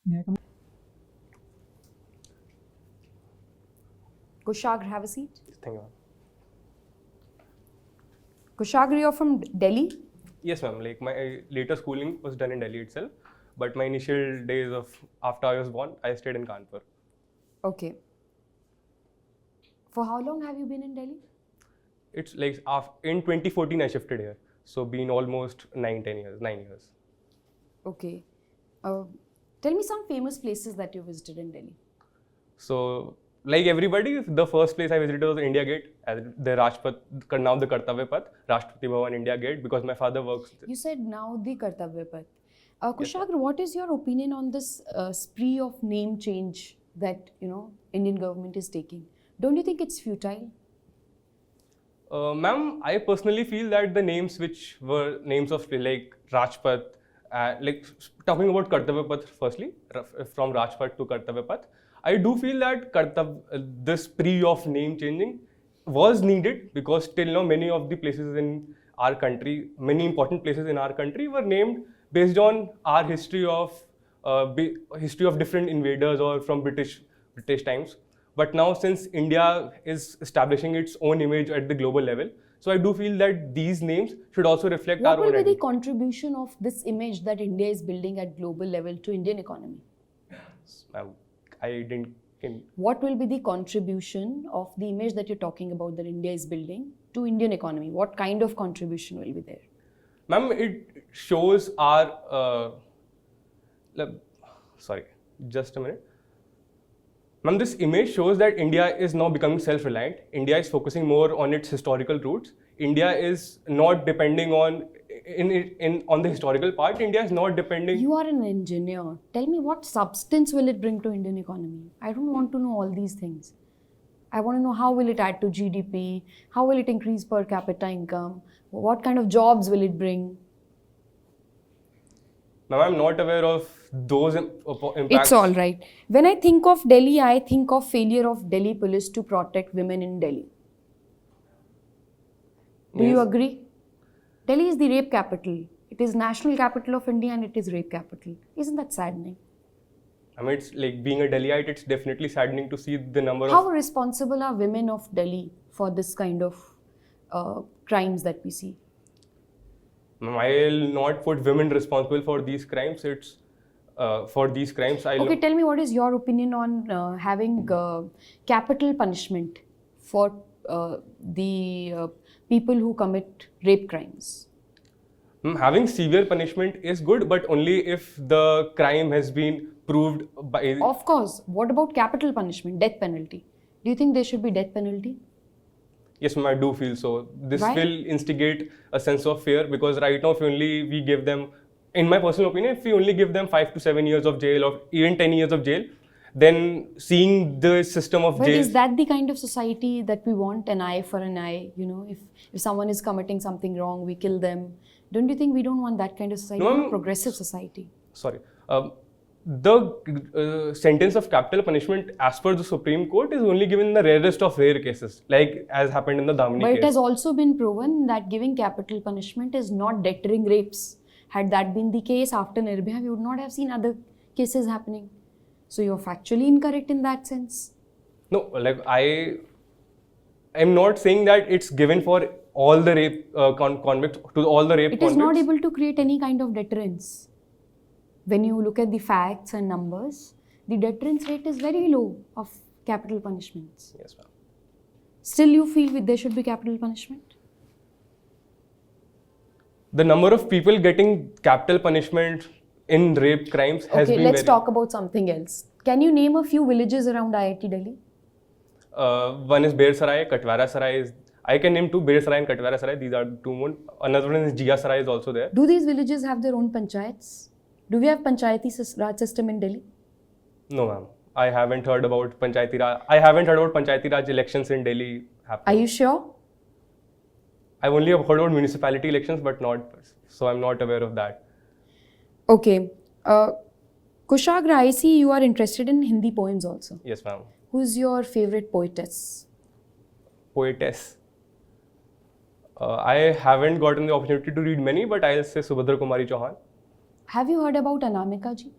May I come? Kushagra, have a seat. Thank you, ma'am. Kushagra, you're from Delhi? Yes, ma'am. Like my later schooling was done in Delhi itself, but my initial days of after I was born, I stayed in Kanpur. Okay. For how long have you been in Delhi? It's like in 2014 I shifted here, so been almost 9 years. Okay. Tell me some famous places that you visited in Delhi. So like everybody, the first place I visited was India Gate, the Rajpath, now the Kartavya Path, Rashtrapati Bhavan, India Gate, because my father works there. You said now the Kartavya Path. Kushagra, what is your opinion on this spree of name change that Indian government is taking? Don't you think it's futile? Ma'am, I personally feel that the names which were names of like Rajpath, like talking about Kartavya Path firstly, from Rajpath to Kartavya Path, I do feel that this spree of name changing was needed because till now many of the places in our country, many important places in our country were named based on our history of different invaders or from British times. But now since India is establishing its own image at the global level, so I do feel that these names should also reflect our own What will be identity. the contribution of this image that India is building at global level to Indian economy? What will be the contribution of the image that you're talking about that India is building to Indian economy? What kind of contribution will be there? Ma'am, it shows our, sorry, just a minute. Ma'am, this image shows that India is now becoming self-reliant. India is focusing more on its historical roots. India is not depending on the historical part. India is not depending. You are an engineer. Tell me what substance will it bring to Indian economy? I don't want to know all these things. I want to know how will it add to GDP? How will it increase per capita income? What kind of jobs will it bring? Ma'am, I'm not aware of those impacts. It's all right. When I think of Delhi, I think of failure of Delhi police to protect women in Delhi. Do you agree? Delhi is the rape capital. It is national capital of India and it is rape capital. Isn't that saddening? I mean, it's like being a Delhiite, it's definitely saddening to see the number How responsible are women of Delhi for this kind of crimes that we see? I'll not put women responsible for these crimes. It's for these crimes. Okay, tell me what is your opinion on having capital punishment for the people who commit rape crimes? Having severe punishment is good, but only if the crime has been proved by... Of course. What about capital punishment, death penalty? Do you think there should be death penalty? Yes, ma'am, I do feel so. This Why? will instigate a sense of fear because right now if we give them, in my personal opinion, if we only give them 5 to 7 years of jail or even 10 years of jail, then seeing the system of Well, jail... is that the kind of society that we want? An eye for an eye? If someone is committing something wrong, we kill them. Don't you think we don't want that kind of society? No, a progressive society. Sorry. The sentence of capital punishment as per the Supreme Court is only given in the rarest of rare cases, like as happened in the Damini But case. it has also been proven that giving capital punishment is not deterring rapes. Had that been the case after Nirbhaya, we would not have seen other cases happening. So you're factually incorrect in that sense. No, like I'm not saying that it's given for all the rape convicts, to all the rape It convicts. is not able to create any kind of deterrence. When you look at the facts and numbers, the deterrence rate is very low of capital punishments. Yes, ma'am. Still you feel there should be capital punishment? The number of people getting capital punishment in rape crimes has been Okay, let's talk about something else. Can you name a few villages around IIT Delhi? One is Bear Sarai, Katwara Sarai. I can name two, Bear Sarai and Katwara Sarai. These are two more. Another one is Jia Sarai is also there. Do these villages have their own panchayats? Do we have panchayati Raj system in Delhi? No, ma'am. I haven't heard about Panchayati Raj. I haven't heard about Panchayati Raj elections in Delhi happening. Are you sure? I've only heard about municipality elections, but not, so I'm not aware of that. Okay. Kushagra, I see you are interested in Hindi poems also. Yes, ma'am. Who's your favorite poetess? Poetess. I haven't gotten the opportunity to read many, but I'll say Subhadra Kumari Chauhan. Have you heard about Anamika ji?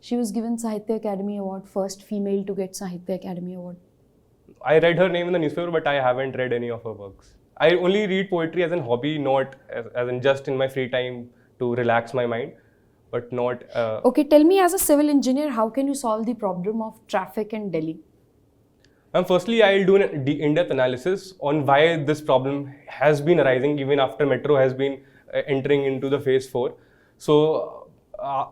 She was given Sahitya Academy Award, first female to get Sahitya Academy Award. I read her name in the newspaper, but I haven't read any of her works. I only read poetry as a hobby, not as in just in my free time to relax my mind, but not. Okay, tell me, as a civil engineer, how can you solve the problem of traffic in Delhi? Firstly, I'll do an in-depth analysis on why this problem has been arising even after metro has been entering into the phase 4. So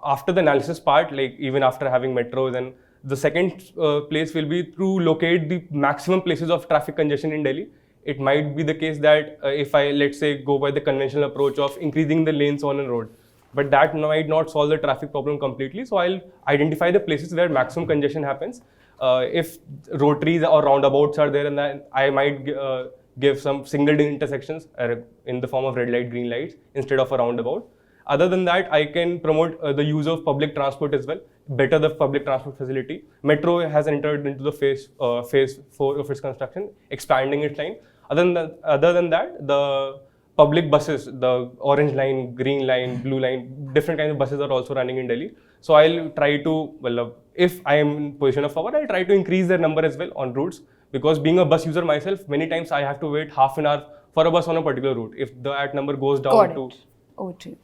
after the analysis part, like even after having metro, then the second place will be to locate the maximum places of traffic congestion in Delhi. It might be the case that if I, let's say, go by the conventional approach of increasing the lanes on a road, but that might not solve the traffic problem completely. So I'll identify the places where maximum congestion happens. If rotaries or roundabouts are there, and then I might give some signaled intersections in the form of red light, green lights instead of a roundabout. Other than that, I can promote the use of public transport as well, better the public transport facility. Metro has entered into the phase 4 of its construction, expanding its line. Other than that, the public buses, the orange line, green line, blue line, different kinds of buses are also running in Delhi. So I'll try to, well, if I am in position of power, I'll try to increase their number as well on routes, because being a bus user myself, many times I have to wait half an hour for a bus on a particular route. If that number goes down to... Over to you.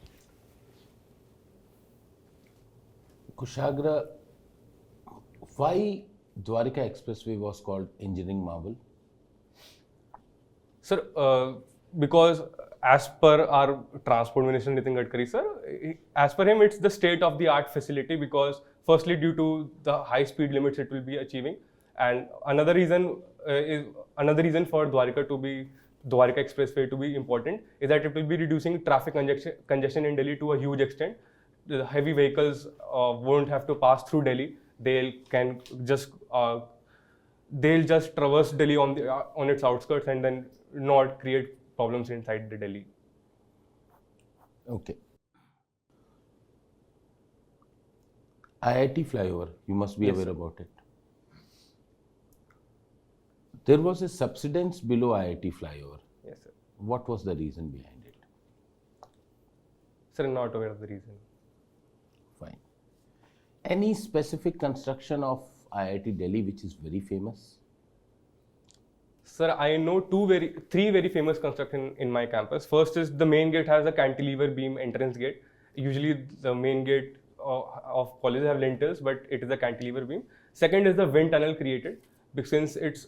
Kushagra, why Dwarika Expressway was called engineering marvel? Sir, because as per our Transport Minister Nitin Gadkari, sir, as per him, it's the state-of-the-art facility because firstly, due to the high speed limits it will be achieving, and another reason for Dwarika Expressway to be important is that it will be reducing traffic congestion in Delhi to a huge extent. The heavy vehicles won't have to pass through Delhi. They'll just traverse Delhi on its outskirts and then not create problems inside the Delhi. Okay. IIT flyover, you must be Yes, aware sir. about it. There was a subsidence below IIT flyover. Yes, sir. What was the reason behind it? Sir, I'm not aware of the reason. Fine. Any specific construction of IIT Delhi which is very famous? Sir, I know three very famous construction in my campus. First is the main gate has a cantilever beam entrance gate. Usually the main gate of colleges have lintels, but it is a cantilever beam. Second is the wind tunnel created. Because since it's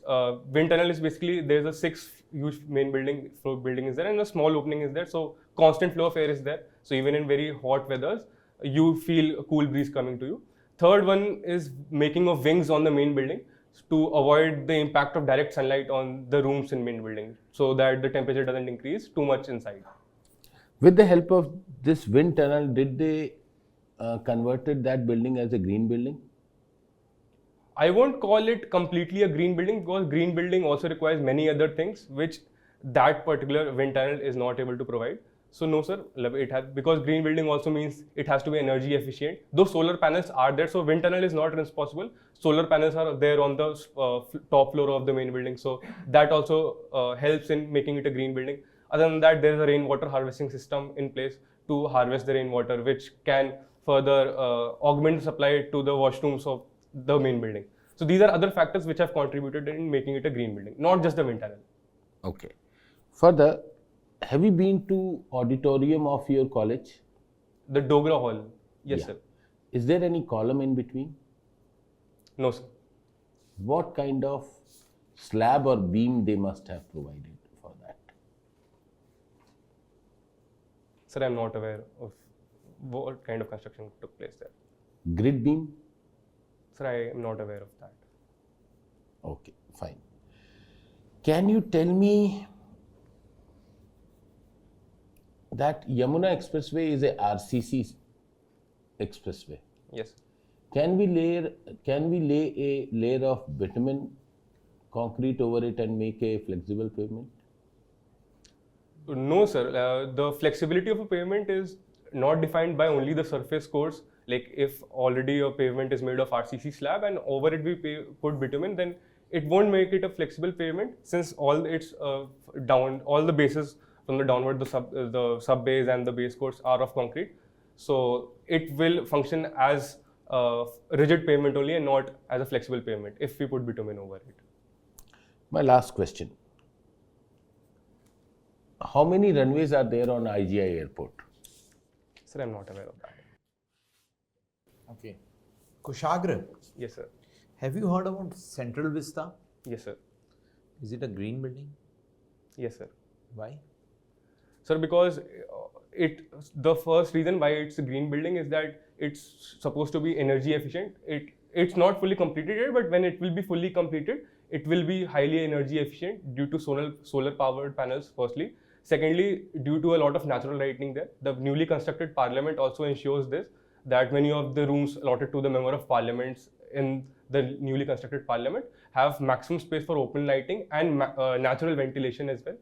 wind tunnel is basically there's a 6 huge main floor building is there and a small opening is there, so constant flow of air is there. So even in very hot weathers, you feel a cool breeze coming to you. Third one is making of wings on the main building to avoid the impact of direct sunlight on the rooms in main building, so that the temperature doesn't increase too much inside. With the help of this wind tunnel, did they converted that building as a green building? I won't call it completely a green building because green building also requires many other things which that particular wind tunnel is not able to provide. So no, sir, because green building also means it has to be energy efficient. Those solar panels are there, so wind tunnel is not responsible. Solar panels are there on the top floor of the main building, so that also helps in making it a green building. Other than that, there is a rainwater harvesting system in place to harvest the rainwater, which can further augment the supply to the washrooms of the main building. So these are other factors which have contributed in making it a green building, not just the wind tunnel. Okay. Further, have you been to auditorium of your college? The Dogra Hall, yes, Yeah. sir. Is there any column in between? No, sir. What kind of slab or beam they must have provided for that? Sir, I'm not aware of what kind of construction took place there. Grid beam? Sir, I am not aware of that. Okay, fine. Can you tell me that Yamuna Expressway is a RCC expressway? Yes. Can we lay a layer of bitumen concrete over it and make a flexible pavement? No, sir. The flexibility of a pavement is not defined by only the surface course. Like if already a pavement is made of RCC slab and over it we put bitumen, then it won't make it a flexible pavement since all the bases from the downward, the sub base and the base course are of concrete. So it will function as rigid pavement only and not as a flexible pavement if we put bitumen over it. My last question. How many runways are there on IGI airport? Sir, I'm not aware of that. Okay. Kushagra, Yes, sir. have you heard about Central Vista? Yes, sir. Is it a green building? Yes, sir. Why? Sir, because the first reason why it's a green building is that it's supposed to be energy efficient. It's not fully completed yet, but when it will be fully completed, it will be highly energy efficient due to solar powered panels, firstly. Secondly, due to a lot of natural lighting there. The newly constructed parliament also ensures this, that many of the rooms allotted to the member of parliaments in the newly constructed parliament have maximum space for open lighting and natural ventilation as well.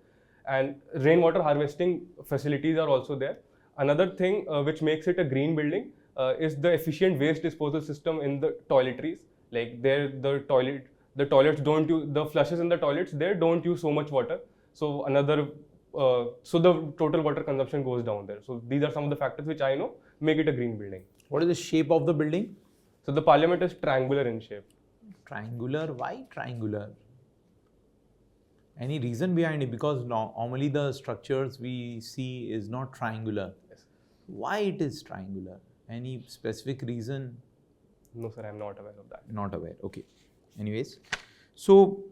And rainwater harvesting facilities are also there. Another thing which makes it a green building is the efficient waste disposal system in the toiletries. Like there, the toilets don't use, the flushes in the toilets there don't use so much water. So so the total water consumption goes down there. So these are some of the factors which I know make it a green building. What is the shape of the building? So the parliament is triangular in shape. Triangular. Why triangular? Any reason behind it? Because normally the structures we see is not triangular. Yes. Why it is triangular? Any specific reason? No, sir, I'm not aware of that. Not aware. Okay. Anyways, so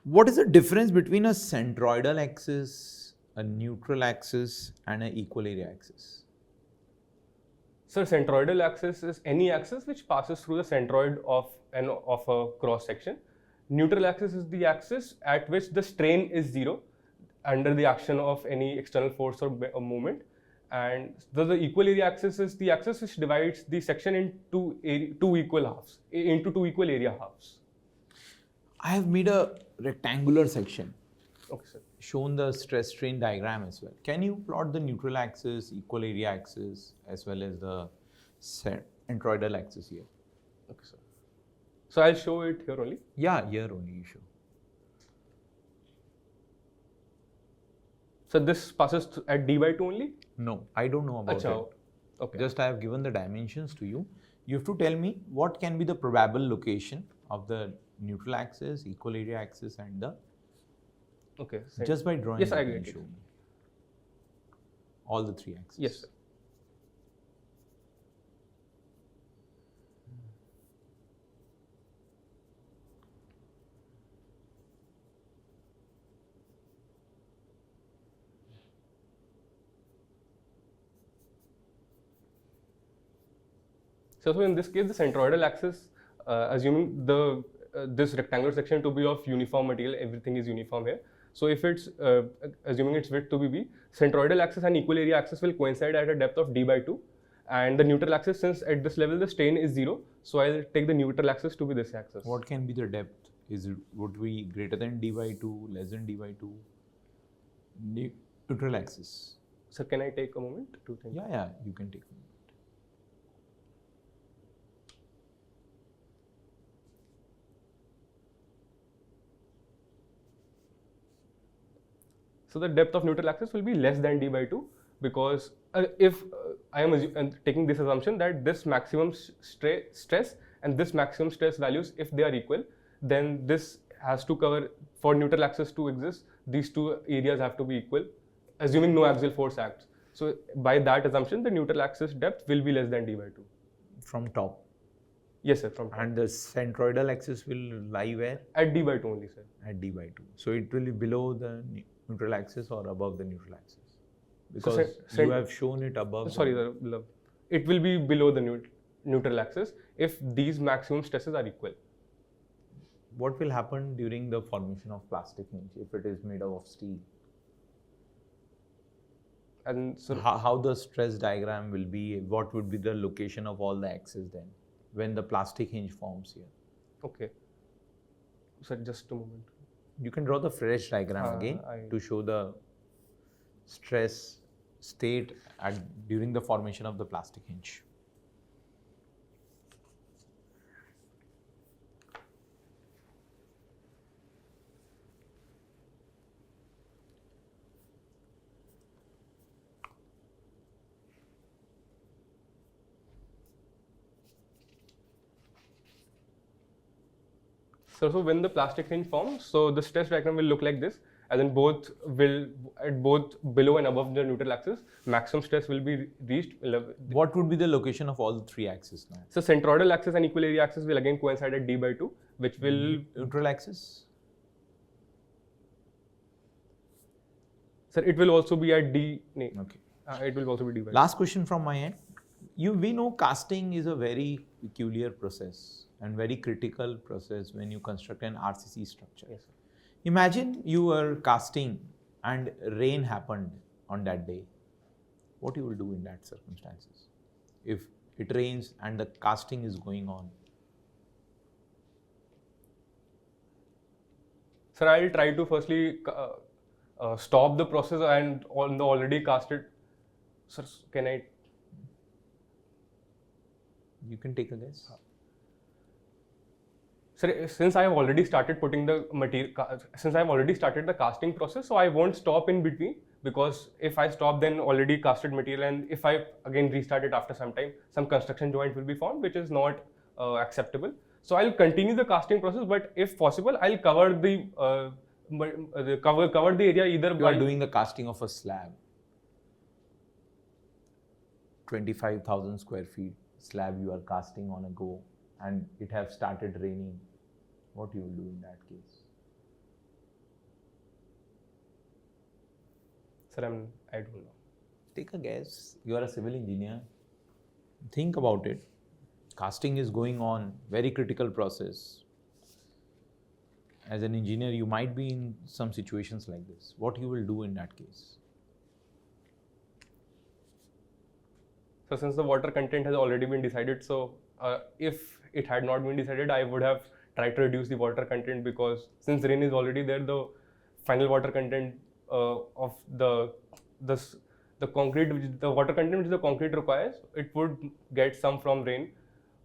what is the difference between a centroidal axis, a neutral axis, and an equal area axis? So centroidal axis is any axis which passes through the centroid of a cross section. Neutral axis is the axis at which the strain is zero under the action of any external force or movement. And the equal area axis is the axis which divides the section into two equal area halves. I have made a rectangular section, Okay, sir. shown the stress strain diagram as well. Can you plot the neutral axis, equal area axis, as well as the centroidal axis here? Okay, sir. So I'll show it here only. Yeah, here only you show. So this passes at d/2 only? No, I don't know about Achha, it. okay. Just I have given the dimensions to you. You have to tell me what can be the probable location of the neutral axis, equal area axis, and the Okay. just by drawing. Yes, I you can get it. show me all the three axes. Yes, sir. So in this case, the centroidal axis, assuming this rectangular section to be of uniform material, everything is uniform here. So if it's assuming its width to be b, centroidal axis and equal area axis will coincide at a depth of d/2, and the neutral axis, since at this level the strain is zero, so I'll take the neutral axis to be this axis. What can be the depth? Would be greater than d/2, less than d/2? Neutral axis. So can I take a moment to think? Yeah, you can take one. So the depth of neutral axis will be less than d/2, because if I am taking this assumption that this maximum stress and this maximum stress values, if they are equal, then this has to cover, for neutral axis to exist, these two areas have to be equal, assuming no axial force acts. So by that assumption, the neutral axis depth will be less than d/2. From top. Yes, sir, from top. And the centroidal axis will lie where? At d/2 only, sir. At d/2. So it will be below the neutral axis or above the neutral axis? Because So you have shown it above. Sorry, sir, it will be below the neutral axis if these maximum stresses are equal. What will happen during the formation of plastic hinge if it is made up of steel? And so How the stress diagram will be, what would be the location of all the axes then when the plastic hinge forms here? okay. Sir, just a moment. You can draw the fresh diagram again to show the stress state during the formation of the plastic hinge. So when the plastic hinge forms, so the stress diagram will look like this, and then both below and above the neutral axis, maximum stress will be reached. What would be the location of all the three axes now? So centroidal axis and equal area axis will again coincide at d/2, which will Neutral axis? Sir, it will also be at d. Okay. It will also be d/2. Last question from my end. We know casting is a very peculiar process and very critical process when you construct an RCC structure. Yes, sir. Imagine you were casting and rain happened on that day. What you will do in that circumstances? If it rains and the casting is going on. Sir, I'll try to firstly stop the process and on the already casted. Sir, can I? You can take a guess. Sir, since I have already started putting the material, since I have already started the casting process, so I won't stop in between, because if I stop, then already casted material, and if I again restart it after some time, some construction joint will be formed, which is not acceptable. So I'll continue the casting process, but if possible, I'll cover the cover the area either You by are doing the casting of a slab. 25,000 square feet slab you are casting on a go, and it have started raining. What you will do in that case? Sir, I don't know. Take a guess. You are a civil engineer. Think about it. Casting is going on, very critical process. As an engineer, you might be in some situations like this. What you will do in that case? So since the water content has already been decided, so if it had not been decided, I would have tried to reduce the water content, because since rain is already there, the final water content of the concrete, the water content which the concrete requires, it would get some from rain.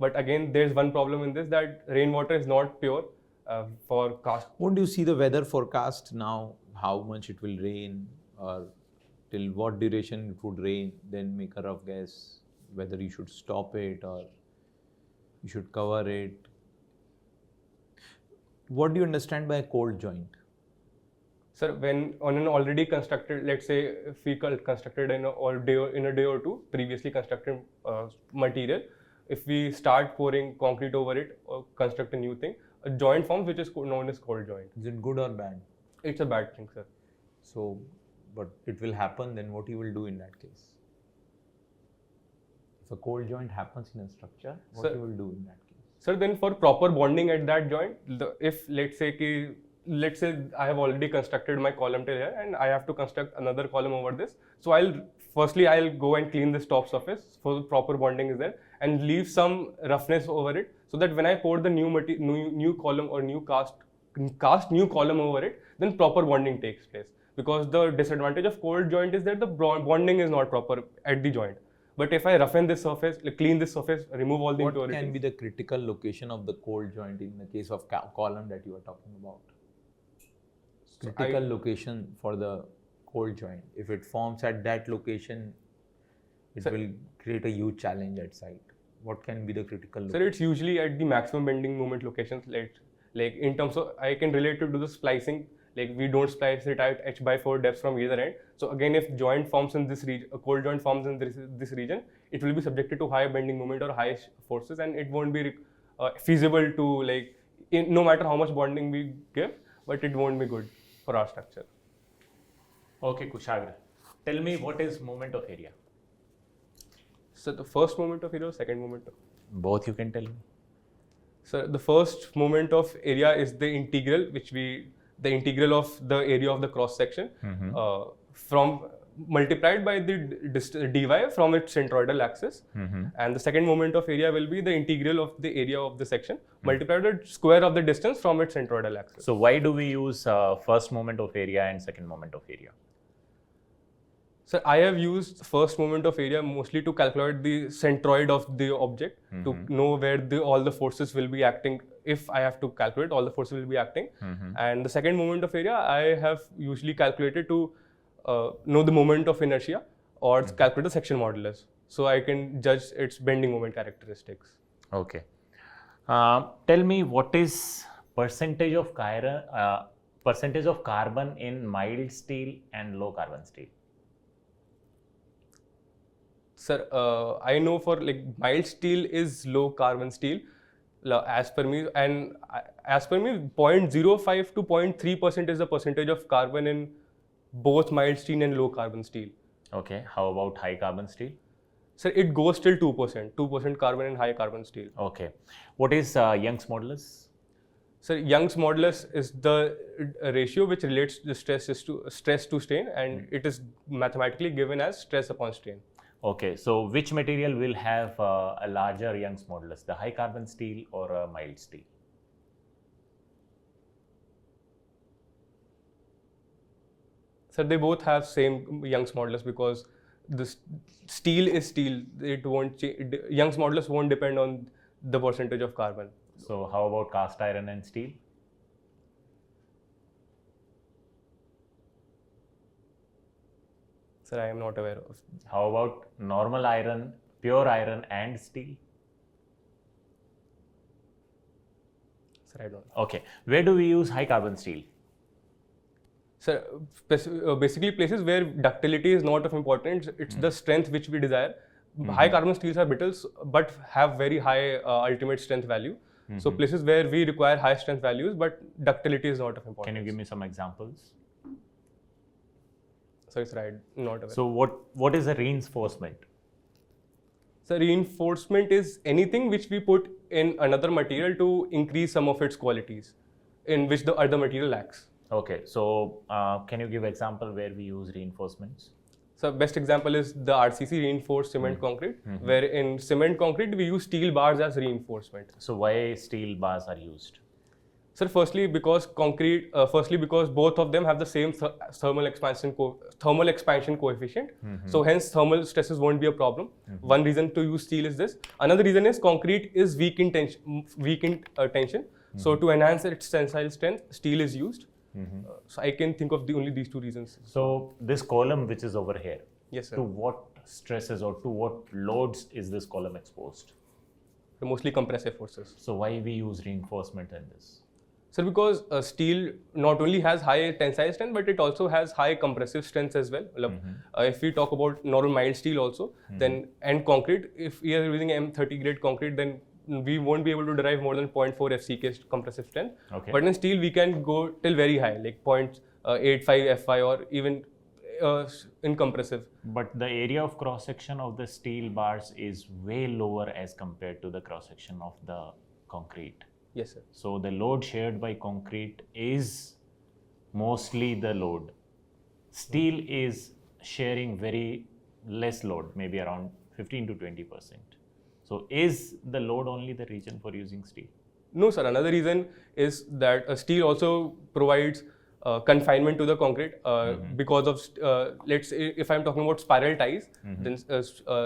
But again, there's one problem in this, that rainwater is not pure for cast. Won't you see the weather forecast now, how much it will rain, or till what duration it would rain, then make a rough guess whether you should stop it or you should cover it? What do you understand by a cold joint? Sir, when on an already constructed, let's say if we constructed in a day or two, previously constructed material, if we start pouring concrete over it or construct a new thing, a joint forms which is known as cold joint. Is it good or bad? It's a bad thing, sir. So, but it will happen, then what you will do in that case? If a cold joint happens in a structure, what you will do in that case? Sir, then for proper bonding at that joint, if let's say I have already constructed my column till here and I have to construct another column over this. So I'll go and clean this top surface so the proper bonding is there, and leave some roughness over it, so that when I pour the new column or cast new column over it, then proper bonding takes place. Because the disadvantage of cold joint is that the bonding is not proper at the joint. But if I roughen this surface, clean this surface, remove all the impurities. What can be the critical location of the cold joint in the case of column that you are talking about? Critical location for the cold joint. If it forms at that location, it will create a huge challenge at site. What can be the critical location? Sir, it's usually at the maximum bending moment locations. Like in terms of, I can relate it to the splicing. Like we don't splice it at h/4 depths from either end. So again, if joint forms in this region, a cold joint forms in this region, it will be subjected to high bending moment or high forces, and it won't be feasible to no matter how much bonding we give, but it won't be good for our structure. Okay, Kushagra, tell me what is moment of area? So the first moment of area or second moment of? Both you can tell me. So the first moment of area is the integral, the integral of the area of the cross section from multiplied by the dy from its centroidal axis, and the second moment of area will be the integral of the area of the section multiplied by the square of the distance from its centroidal axis. So why do we use first moment of area and second moment of area? So I have used first moment of area mostly to calculate the centroid of the object, to know where all the forces will be acting. If I have to calculate, all the forces will be acting. And the second moment of area, I have usually calculated to know the moment of inertia or calculate the section modulus. So I can judge its bending moment characteristics. Okay. Tell me what is Percentage of carbon in mild steel and low carbon steel. Sir, I know for like mild steel is low carbon steel, as per me, and as per me, 0.05 to 0.3% is the percentage of carbon in both mild steel and low carbon steel. Okay, how about high carbon steel? Sir, it goes till 2%, 2% carbon in high carbon steel. Okay, what is Young's modulus? So Young's modulus is the ratio which relates the stress to strain, and it is mathematically given as stress upon strain. Okay, so which material will have a larger Young's modulus, the high carbon steel or a mild steel? So they both have same Young's modulus because the steel is steel. It won't change. Young's modulus won't depend on the percentage of carbon. So how about cast iron and steel? Sir, I am not aware of. How about normal iron, pure iron and steel? Sir, I don't. Okay, where do we use high carbon steel? Sir, basically places where ductility is not of importance. It's the strength which we desire. High carbon steels are brittle but have very high ultimate strength value. So places where we require high strength values but ductility is not of importance. Can you give me some examples? Sorry, sir, I'm not aware. So what is a reinforcement? So reinforcement is anything which we put in another material to increase some of its qualities in which the other material lacks. Okay, so can you give example where we use reinforcements? So best example is the RCC reinforced cement concrete, where in cement concrete we use steel bars as reinforcement. So why steel bars are used? Sir, firstly because both of them have the same thermal expansion coefficient. So hence thermal stresses won't be a problem. One reason to use steel is this. Another reason is concrete is weak in tension. So to enhance its tensile strength, steel is used. So I can think of only these two reasons. So this column which is over here, Yes, sir. to what stresses or to what loads is this column exposed? Mostly compressive forces. So why we use reinforcement in this? Sir, because steel not only has high tensile strength, but it also has high compressive strength as well. If we talk about normal mild steel also, then and concrete, if we are using M30 grade concrete, then we won't be able to derive more than 0.4 FCK compressive strength. Okay. But in steel, we can go till very high, like 0.85 FI or even in compressive. But the area of cross section of the steel bars is way lower as compared to the cross section of the concrete. Yes, sir. So the load shared by concrete is mostly the load. Steel is sharing very less load, maybe around 15 to 20%. So is the load only the reason for using steel? No, sir. Another reason is that steel also provides confinement to the concrete because of, let's say, if I'm talking about spiral ties, then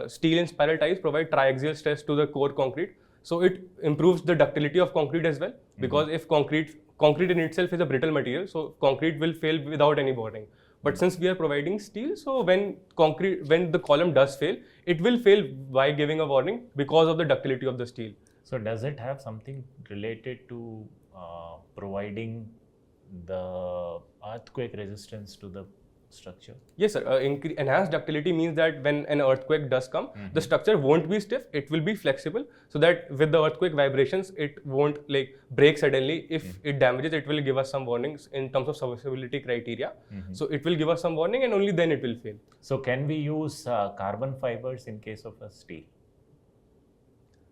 steel and spiral ties provide triaxial stress to the core concrete. So it improves the ductility of concrete as well, because if concrete in itself is a brittle material, so concrete will fail without any bonding. But since we are providing steel, so when the column does fail, it will fail by giving a warning because of the ductility of the steel. So does it have something related to providing the earthquake resistance to the structure? Yes, sir. Enhanced ductility means that when an earthquake does come, the structure won't be stiff, it will be flexible, so that with the earthquake vibrations, it won't like break suddenly. If it damages, it will give us some warnings in terms of serviceability criteria. So it will give us some warning and only then it will fail. So can we use carbon fibers in case of a steel?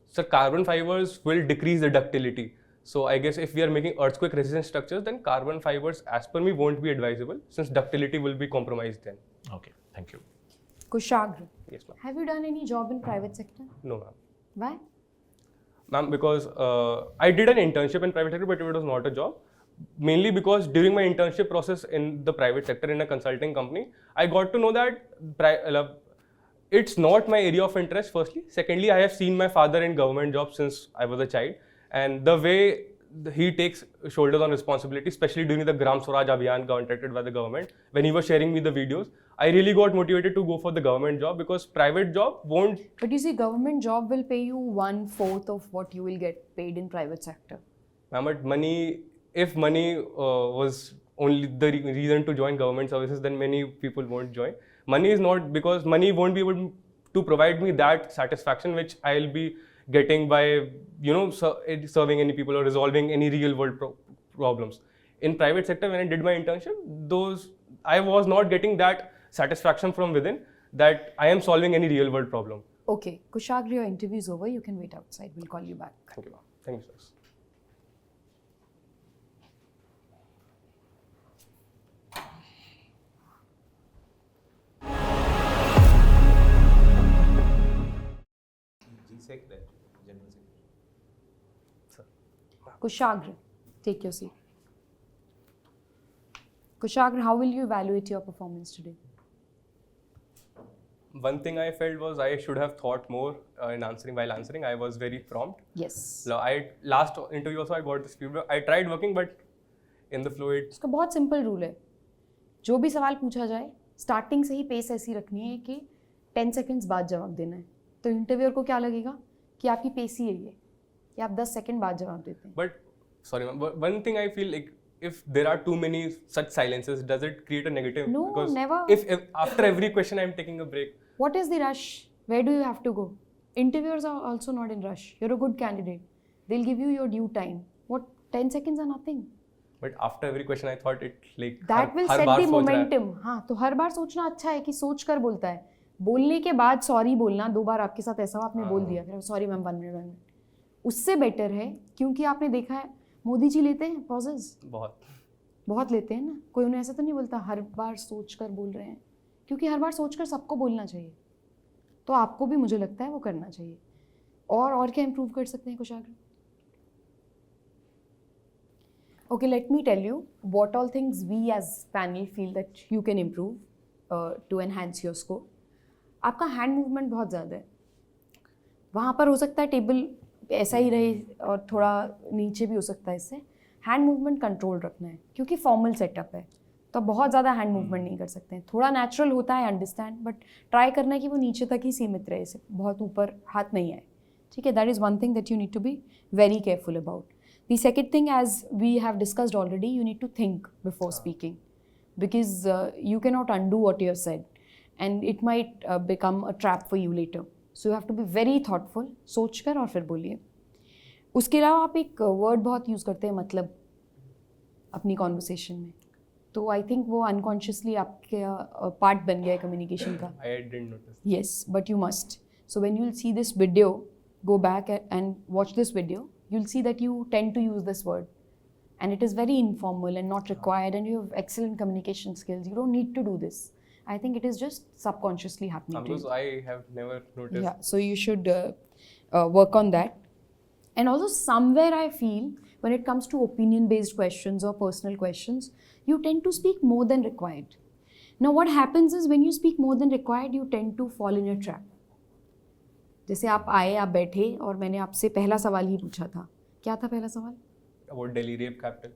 So carbon fibers will decrease the ductility. So I guess if we are making earthquake resistant structures, then carbon fibers, as per me, won't be advisable since ductility will be compromised then. Okay, thank you. Kushagra, Yes, ma'am. have you done any job in private sector? No, ma'am. Why? Ma'am, because I did an internship in private sector, but it was not a job. Mainly because during my internship process in the private sector in a consulting company, I got to know that it's not my area of interest, firstly. Secondly, I have seen my father in government jobs since I was a child. And the way he takes shoulders on responsibility, especially during the Gram Swaraj Abhiyan contracted by the government, when he was sharing me the videos, I really got motivated to go for the government job because private job won't. But you see, government job will pay you 1/4 of what you will get paid in private sector. Ma'am, but if money was only the reason to join government services, then many people won't join. Money is not, because money won't be able to provide me that satisfaction which I'll be getting by, serving any people or resolving any real world problems. In private sector, when I did my internship, I was not getting that satisfaction from within that I am solving any real world problem. Okay, Kushagra, your interview is over. You can wait outside. We'll call you back. Thank you, ma'am. Thank you, sir. Kushagra, take your seat. Kushagra, how will you evaluate your performance today? One thing I felt was I should have thought more while answering. I was very prompt. Yes. Last interview also I got this feedback. I tried working, but in the flow उसका बहुत simple rule है. जो भी सवाल पूछा जाए, starting से ही pace ऐसी रखनी है कि 10 सेकंड्स बाद जवाब देना है. तो इंटरव्यूअर को क्या लगेगा कि आपकी पेस ही यही है कि आप 10 सेकंड बाद जवाब देते हैं. But sorry, ma'am. But one thing I feel like, if there are too many such silences, does it create a negative? No, because never. If after every question I'm taking a break. What is the rush? Where do you have to go? Interviewers are also not in rush. You're a good candidate. They'll give you your due time. What, 10 seconds are nothing. But after every question I thought it like That will set the momentum. हाँ, तो हर बार सोचना अच्छा है कि सोच कर बोलता है. बोलने के बाद सॉरी बोलना, 2 बार आपके साथ ऐसा आपने बोल दिया, फिर सॉरी मैम 1 मिनट, उससे बेटर है, क्योंकि आपने देखा है मोदी जी लेते हैं पॉजेज, बहुत लेते हैं ना. कोई उन्हें ऐसा तो नहीं बोलता हर बार सोच कर बोल रहे हैं, क्योंकि हर बार सोच कर सबको बोलना चाहिए. तो आपको भी मुझे लगता है वो करना चाहिए. और क्या इम्प्रूव कर सकते हैं कुशाग्र? Okay, let me tell you what all things we as panel feel that you can improve to enhance your score. आपका हैंड मूवमेंट बहुत ज़्यादा है. वहाँ पर हो सकता है टेबल ऐसा ही रहे और थोड़ा नीचे भी हो सकता है. इससे हैंड मूवमेंट कंट्रोल रखना है, क्योंकि फॉर्मल सेटअप है तो बहुत ज़्यादा हैंड मूवमेंट नहीं कर सकते हैं. थोड़ा नेचुरल होता है, अंडरस्टैंड, बट ट्राई करना है कि वो नीचे तक ही सीमित रहे, से बहुत ऊपर हाथ नहीं आए. ठीक है, that is one thing that you need to be very careful about. The second thing, as we have discussed already, you need to think before speaking, because you cannot undo what you have said, and it might become a trap for you later. So you have to be very thoughtful. सोच कर और फिर बोलिए. उसके अलावा आप एक word बहुत यूज़ करते हैं, मतलब अपनी कॉन्वर्सेशन में, तो आई थिंक वो अनकॉन्शियसली आपके पार्ट बन गया है कम्युनिकेशन का. I didn't notice. Yes, but you must. So when you'll see this video, go back and watch this video. You'll see that you tend to use this word, and it is very informal and not required, and you have excellent communication skills. You don't need to do this. I think it is just subconsciously happening to you. Because I have never noticed. Yeah, so you should work on that. And also somewhere I feel when it comes to opinion-based questions or personal questions, you tend to speak more than required. Now what happens is when you speak more than required, you tend to fall in a trap. जैसे आप आए, आप बैठे और मैंने आपसे पहला सवाल ही पूछा था. क्या था पहला सवाल? About Delhi rape capital.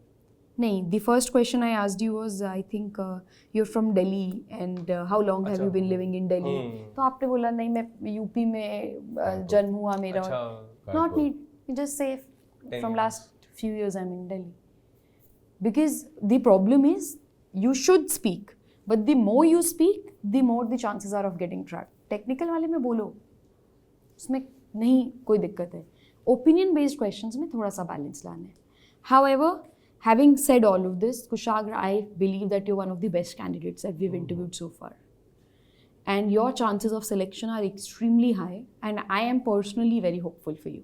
नहीं, the first question I asked you was, I think you're from Delhi and how long have you been living in Delhi? तो आपने बोला नहीं, मैं यूपी में जन्म हुआ मेरा. Not need, just say from last few years I'm in Delhi. Because the problem is you should speak, but the more you speak, the more the chances are of getting trapped. Technical वाले में बोलो, उसमें नहीं कोई दिक्कत है. Opinion based questions में थोड़ा सा बैलेंस लाना है. However, having said all of this, Kushagra, I believe that you're one of the best candidates that we've interviewed so far. And your chances of selection are extremely high, and I am personally very hopeful for you.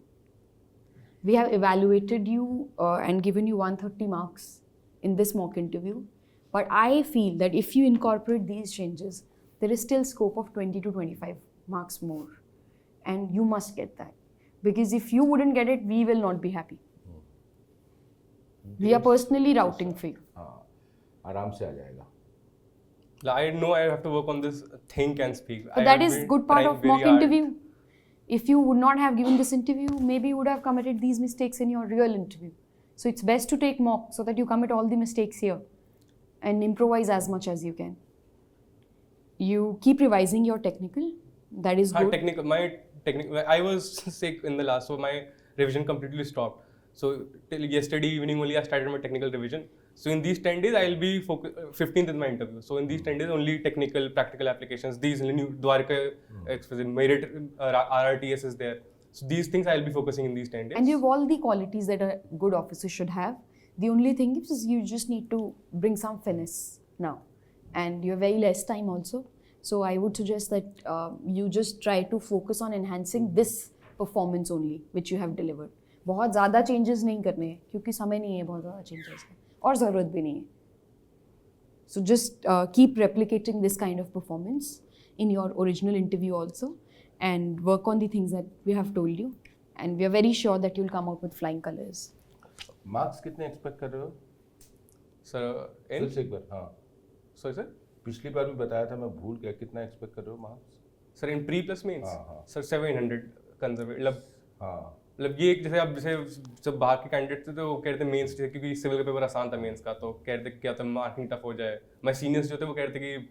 We have evaluated you and given you 130 marks in this mock interview, but I feel that if you incorporate these changes, there is still scope of 20 to 25 marks more. And you must get that, because if you wouldn't get it, we will not be happy. We are personally routing for you. आराम से आ जाएगा. I know I have to work on this think and speak. But that is good part of mock interview. If you would not have given this interview, maybe you would have committed these mistakes in your real interview. So it's best to take mock so that you commit all the mistakes here and improvise as much as you can. You keep revising your technical. That is good. My technical. I was sick in the last, so my revision completely stopped. So till yesterday evening only I started my technical revision. So in these 10 days I'll be 15th is my interview. So in these 10 days only technical, practical applications. These new Dwarka Merit RRTS is there. So these things I'll be focusing in these 10 days. And you have all the qualities that a good officer should have. The only thing is you just need to bring some finesse now. And you have very less time also. So I would suggest that you just try to focus on enhancing this performance only, which you have delivered. बहुत ज़्यादा changes नहीं करने हैं क्योंकि समय नहीं है बहुत ज़्यादा changes का और ज़रूरत भी नहीं है. So just keep replicating this kind of performance in your original interview also and work on the things that we have told you. And we are very sure that you'll come out with flying colors. Marks कितने expect कर रहे हो? Sir, फिर से एक बार. हाँ. Sorry sir? पिछली बार भी बताया था, मैं भूल गया. कितना एक्सपेक्ट कर रहे हो marks? Sir in pre plus means? हाँ. Sir 700 conservative. हाँ. मतलब ये जैसे अब जैसे जब बाहर के कैंडिडेट थे तो वो कह रहे थे मेंस थे क्योंकि सिविल का पेपर आसान था मेंस का, तो कह रहे थे क्या था मार्किंग टफ हो जाए. माय सीनियर्स जो थे वो कह रहे थे कि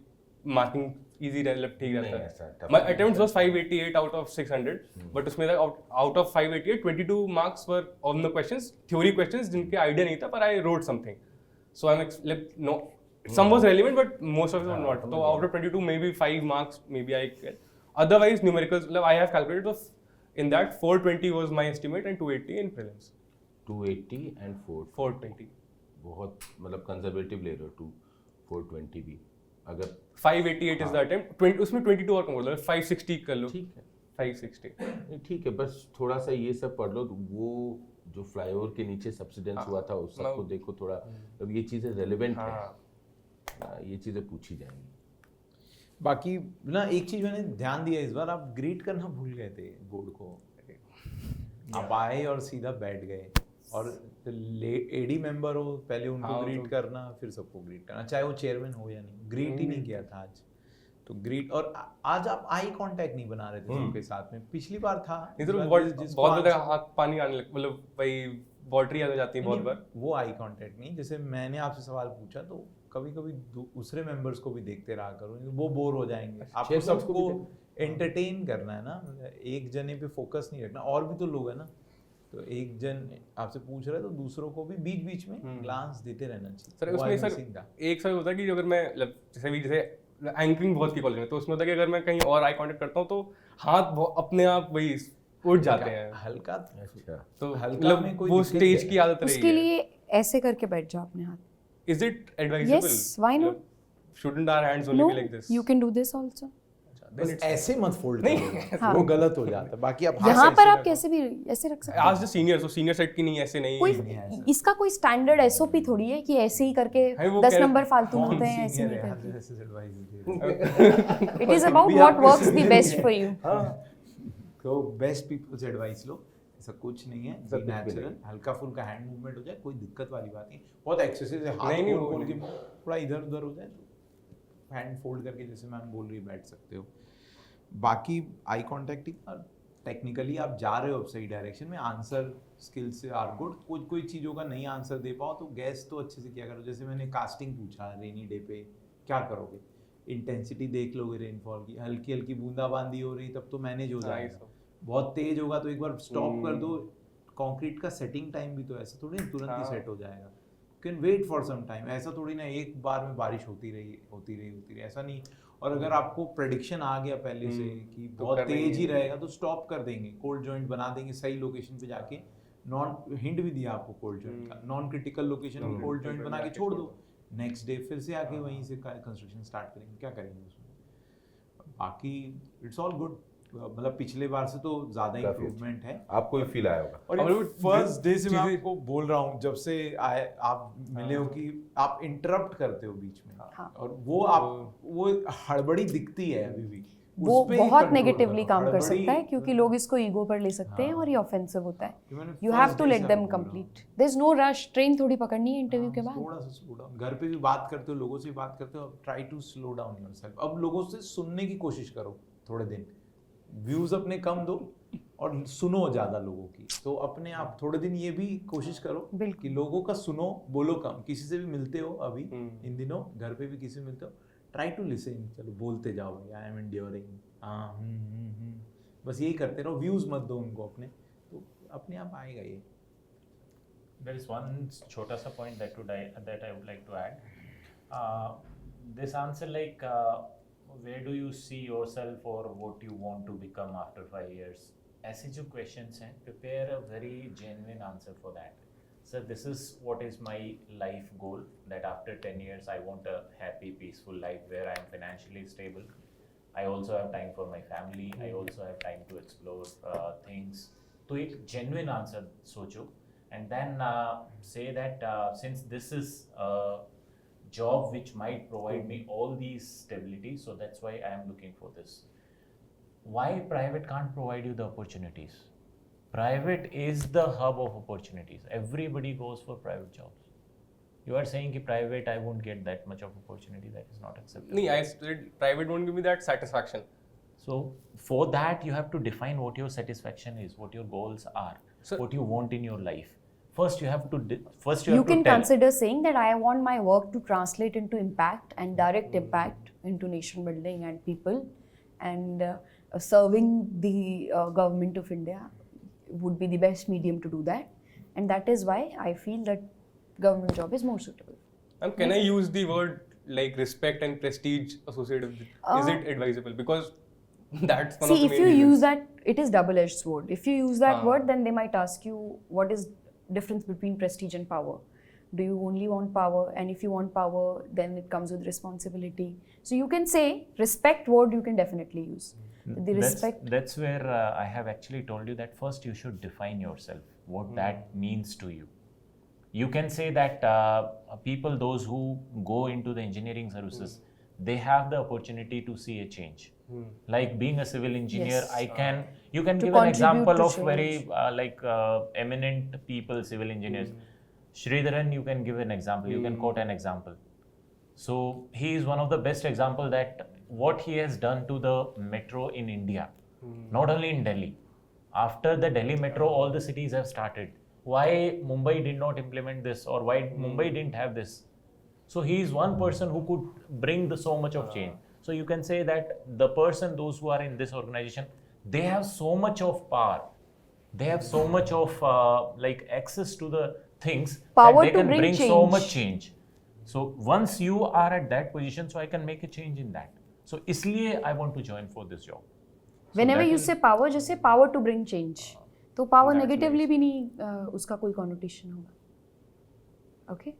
मार्किंग इजी मतलब ठीक रहता है. My attempts was 588 out of 600 but उसमें out of 588 22 marks were on the questions, theory questions जिनके आइडिया नहीं था पर I wrote something. So I am no some was relevant but most of it was not. So out of 22 maybe 5 marks maybe I get. Otherwise numericals I have calculated of in that 420 was my estimate and 280 in prelims. 280 and 420 बहुत मतलब conservative ले रहे हो. 420 भी अगर 588 is the attempt 20 उसमें 22 और कम कर लो 560 कर लो. ठीक है. 560 ठीक है. बस थोड़ा सा ये सब पढ़ लो. वो जो फ्लाईओवर के नीचे सब्सिडेंस हुआ था उस सबको देखो थोड़ा. अब ये चीज़ें रेलेवेंट है, ये चीज़ें पूछी जाएंगी. बाकी ना एक चीज मैंने ध्यान दिया इस बार, आप ग्रीट करना भूल गए थे बोर्ड को. आप आए और सीधा बैठ गए और एडी मेंबर हो पहले उनको ग्रीट करना फिर सबको ग्रीट करना, चाहे वो चेयरमैन हो या नहीं. ग्रीट ही नहीं किया था आज तो ग्रीट. और आज आप आई कांटेक्ट नहीं बना रहे थे सबके साथ में. पिछली बार था बहुत हाथ पानी आने लग मतलब वही वॉटरी आ जाती है बहुत बार. वो आई कांटेक्ट नहीं. जैसे मैंने आपसे सवाल पूछा तो कभी कभी दूसरे मेंबर्स को भी देखते रहा करो, वो बोर हो जाएंगे. आपको सबको एंटरटेन करना है ना, एक जने पे फोकस नहीं रखना. और भी तो लोग है ना, तो एक जन आपसे पूछ रहा है तो दूसरों को भी बीच बीच में ग्लांस देते रहना चाहिए. सर उसमें सर एक सर होता है कि अगर मैं जैसे एंकरिंग बहुत की कॉलेज में तो उसमें होता है कि अगर मैं कहीं और आई कांटेक्ट करता हूँ तो हाथ अपने आप वही उठ जाते हैं हल्का. तो हल्का में कोई वो स्टेज की आदत रही है. उसके लिए ऐसे करके बैठ जाओ अपने हाथ. Is it advisable? Yes, why not? Shouldn't our hands only No, be like this? you can do this also. बस ऐसे मत फोल्ड करो, वो गलत हो जाता है. बाकी आप यहाँ पर आप कैसे भी ऐसे रख सकते Ask the seniors, so senior said कि नहीं ऐसे नहीं. कोई इसका कोई स्टैंडर्ड एसओपी थोड़ी है कि ऐसे ही करके 10 नंबर फालतू मिलते हैं ऐसे नहीं करके. It is about what works the best for you. तो बेस्ट पीपल्स एडवाइस लो, ऐसा कुछ नहीं है. नेचुरल हल्का फुल्का हैंड मूवमेंट हो जाए, कोई दिक्कत वाली बात नहीं. बहुत एक्सरसाइज है, हाथ खोल के थोड़ा इधर उधर हो जाए तो हैंड फोल्ड करके जैसे मैम बोल रही बैठ सकते हो. बाकी आई कांटेक्ट टेक्निकली आप जा रहे हो अब सही डायरेक्शन में. आंसर स्किल्स से आर गुड. कोई चीज़ों का नहीं आंसर दे पाओ तो गैस तो अच्छे से किया करो. जैसे मैंने कास्टिंग पूछा रेनी डे पे क्या करोगे, इंटेंसिटी देख लोगे रेनफॉल की. हल्की हल्की बूंदाबांदी हो रही तब तो मैनेज हो जाएगा. बहुत तेज होगा तो एक बार स्टॉप कर दो. कंक्रीट का सेटिंग टाइम भी तो ऐसा थोड़ी ना तुरंत ही सेट हो जाएगा. Can wait for some time. ऐसा थोड़ी ना एक बार में बारिश होती रही ऐसा नहीं. और अगर आपको प्रेडिक्शन आ गया पहले से कि बहुत तेज ही रहेगा तो स्टॉप कर देंगे, कोल्ड जॉइंट बना देंगे सही लोकेशन पे जाके. नॉन हिंट भी दिया आपको कोल्ड जॉइंट का, नॉन क्रिटिकल लोकेशन में कोल्ड जॉइंट बना के छोड़ दो. नेक्स्ट डे फिर से आके वहीं से कंस्ट्रक्शन स्टार्ट करेंगे. क्या करेंगे उसमें. बाकी इट्स ऑल गुड. मतलब पिछले बार से तो ज्यादा इम्प्रूवमेंट है. आपको भी फील आया होगा. और फर्स्ट डे से मैं आपको बोल रहा हूँ जब से आए आप मिले हो कि आप इंटरप्ट करते हो बीच में. और वो हड़बड़ी दिखती है अभी भी. वो बहुत नेगेटिवली काम कर सकता है क्योंकि लोग इसको ईगो पर ले सकते हैं और ये ऑफेंसिव होता है. You have to let them complete. There is no rush. Train थोड़ी पकड़नी है इंटरव्यू के बाद. थोड़ा सा स्लो डाउन. घर पे भी बात करते हो, लोगों से बात करते हो, try to slow down yourself. अब लोगों से सुनने की कोशिश करो थोड़े दिन. व्यूज अपने कम दो और सुनो ज्यादा लोगों की. तो अपने आप थोड़े दिन ये भी कोशिश करो कि लोगों का सुनो, बोलो कम. किसी से भी मिलते हो अभी इन दिनों, घर पे भी किसी से मिलते हो, ट्राई टू लिसन. चलो बोलते जाओ भाई, आई एम एंड्योरिंग. बस यही करते रहो. व्यूज मत दो उनको अपने, तो अपने आप आएगा ये. There is one छोटा सा point that I would like to add. This answer, like, where do you see yourself or what you want to become after 5 years? ऐसे जो questions हैं, prepare a very genuine answer for that. So this is what is my life goal, that after 10 years I want a happy, peaceful life where I am financially stable. I also have time for my family. I also have time to explore things. तो एक genuine answer सोचो. And then say that since this is a job which might provide me all these stability, so that's why I am looking for this. Why private can't provide you the opportunities? Private is the hub of opportunities. Everybody goes for private jobs. You are saying that private, I won't get that much of opportunity. That is not acceptable. No, I said private won't give me that satisfaction. So for that, you have to define what your satisfaction is, what your goals are, what you want in your life. First, you have to you can consider saying that I want my work to translate into impact and direct impact into nation building and people, and serving the government of India would be the best medium to do that, and that is why I feel that government job is more suitable. And can I use the word like respect and prestige associated with it? Is it advisable? Because that's one of the main if you reasons. use that, it is double-edged sword. If you use that word, then they might ask you what is difference between prestige and power. Do you only want power? And if you want power, then it comes with responsibility. So you can say respect word you can definitely use. The respect. That's where I have actually told you that first you should define yourself, what that means to you. You can say that people, those who go into the engineering services, they have the opportunity to see a change. Like being a civil engineer, Yes. you can To give an contribute example to of change. very eminent people, civil engineers. Sridharan, you can give an example, you can quote an example. So he is one of the best example that what he has done to the metro in India, not only in Delhi. After the Delhi metro, all the cities have started. Why Mumbai did not implement this, or why Mumbai didn't have this? So he is one person who could bring so much of change. So you can say that the person, those who are in this organization, they have so much of power. They have so much of like access to the things Power that they to can bring bring so change. much change. So once you are at that position, so I can make a change in that. So इसलिए I want to join for this job. Whenever you say power, just say power to bring change. तो power negatively भी नहीं उसका कोई connotation होगा. Okay?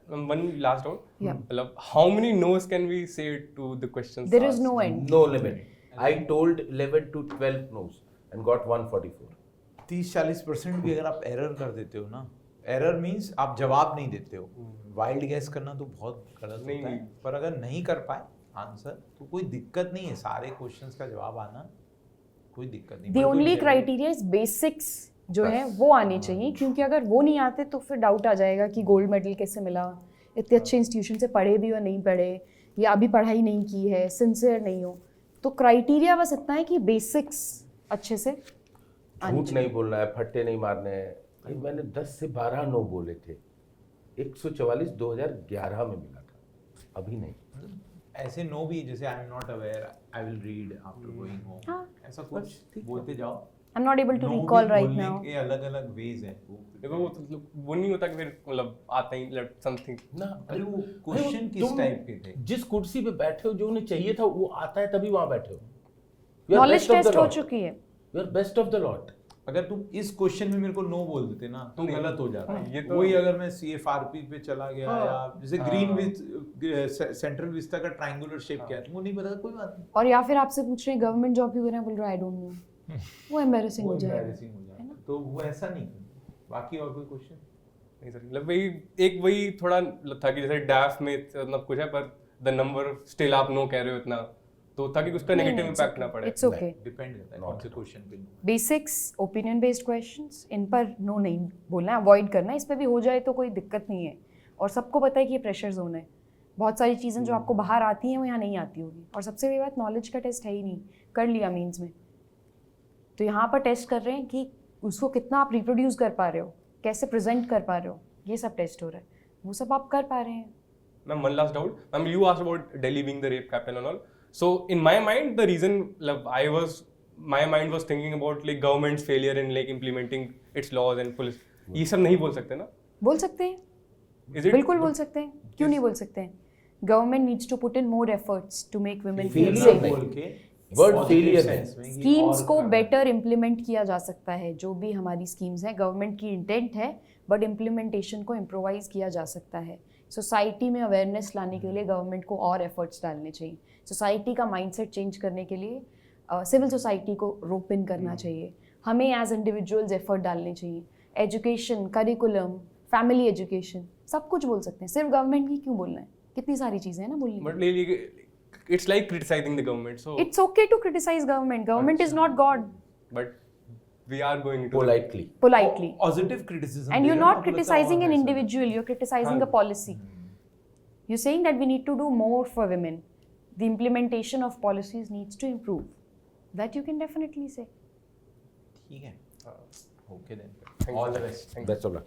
One last doubt. Yeah. How many no's can we say to the questions? There is asked? no end. No limit. I told 11 to 12 no's and got 144. 30-40% भी अगर आप error कर देते हो ना, एरर मीन्स आप जवाब नहीं देते हो. वाइल्ड गैस करना तो बहुत गलत होता है, पर अगर नहीं कर पाए आंसर तो कोई दिक्कत नहीं है. सारे क्वेश्चंस का जवाब आना कोई दिक्कत नहीं. The only criteria is basics जो है वो आने चाहिए, क्योंकि अगर वो नहीं आते तो फिर डाउट आ जाएगा कि गोल्ड मेडल कैसे मिला, इतने अच्छे इंस्टीट्यूशन से पढ़े भी और नहीं पढ़े, या अभी पढ़ाई नहीं की है, सिंसियर नहीं हो. तो क्राइटेरिया बस इतना है कि बेसिक्स अच्छे से झूठ नहीं बोलना है, फट्टे नहीं मारने हैं. भाई मैंने 10 से 12 नो बोले थे. 144 2011 में मिला था, अभी नहीं. ऐसे नो भी जैसे I am not aware, I will read after going home, ऐसा कुछ बोलते जाओ. I'm not able to No recall भी right बोलने now. के अलग-अलग वेज हैं. देखो वो नहीं होता कि फिर मतलब आता ही समथिंग ना अरे वो क्वेश्चन किस टाइप के थे? जिस कुर्सी पे बैठे हो, जो उन्हें चाहिए था वो आता है, तभी वहां बैठे हो. You are knowledge best of the test हो lot. चुकी है. You are best of the lot. अगर तुम इस क्वेश्चन में मेरे को नो बोल देते ना तो गलत हो जाता है. ये तो वही अगर मैं CFRP पे चला गया या जैसे ग्रीन विथ सेंट्रल विस्टा का ट्रायंगुलर शेप क्या है तुमको नहीं पता, कोई बात नहीं. और या फिर आपसे पूछ रहे हैं गवर्नमेंट जॉब क्यों करना है, बोल रहा है आई डोंट नो. वो एम्बैरेसिंग हो जाएगा. Embarrassing हो जाता है. तो वो ऐसा नहीं. बाकी और कोई क्वेश्चन? नहीं सर, मतलब वही थोड़ा था कि जैसे डैफ में मतलब कुछ है, पर द नंबर स्टिल आप नो कह रहे हो इतना, तो ताकि उसका नेगेटिव इम्पैक्ट ना पड़े. It's okay. डिपेंड करता है कौन से क्वेश्चन पे. बेसिक्स, ओपिनियन बेस्ड क्वेश्चंस, इन पर नो नहीं बोलना है, अवॉइड करना है. इस पे भी हो जाए तो कोई दिक्कत नहीं है. और सबको पता है कि ये प्रेशर जोन है. बहुत सारी चीज़ें जो आपको बाहर आती हैं वो यहाँ नहीं आती होगी. और सबसे बड़ी बात, नॉलेज का टेस्ट है ही नहीं. कर लिया मीन्स में, तो यहाँ पर टेस्ट कर रहे हैं कि उसको कितना आप रिप्रोड्यूस कर पा रहे हो, कैसे प्रेजेंट कर पा रहे हो, ये सब टेस्ट हो रहा है. वो सब आप कर पा रहे हैं. Ma'am, one last doubt. Ma'am, you asked about Delhi being the rape capital and all. So in my mind, the reason my mind was thinking about like government's failure in like implementing its laws and police. ये सब नहीं बोल सकते ना? बोल सकते हैं, Is it बिल्कुल बोल सकते हैं, क्यों नहीं बोल सकते हैं? Government needs to put in more efforts to make women feel Failure safe. बोल के वर्ड फेलियर है। स्कीम्स को बेटर इम्प्लीमेंट किया जा सकता है, जो भी हमारी स्कीम्स हैं, गवर्नमेंट की इंटेंट है, बट इम्प्लीमेंटेशन को इम्प्रोवाइज किया जा सकता है। सोसाइटी में अवेयरनेस लाने के लिए गवर्नमेंट को और एफर्ट्स डालने चाहिए। सोसाइटी का माइंडसेट चेंज करने के लिए सिविल सोसाइटी को रोप इन करना चाहिए। हमें एज इंडिविजुअल्स एफर्ट डालने चाहिए। एजुकेशन, करिकुलम, फैमिली एजुकेशन, सब कुछ बोल सकते हैं, सिर्फ गवर्नमेंट की क्यों बोलना है? कितनी सारी चीज़ें हैं ना बोलने But really, it's like criticizing the government. So, it's okay to criticize government, government is not God, but we are going into politely politely. Positive criticism And you're not criticizing an individual, you're criticizing a policy. You're saying that we need to do more for women. The implementation of policies needs to improve. That you can definitely say. ठीक है, okay then, Thank you. All the best. That's all.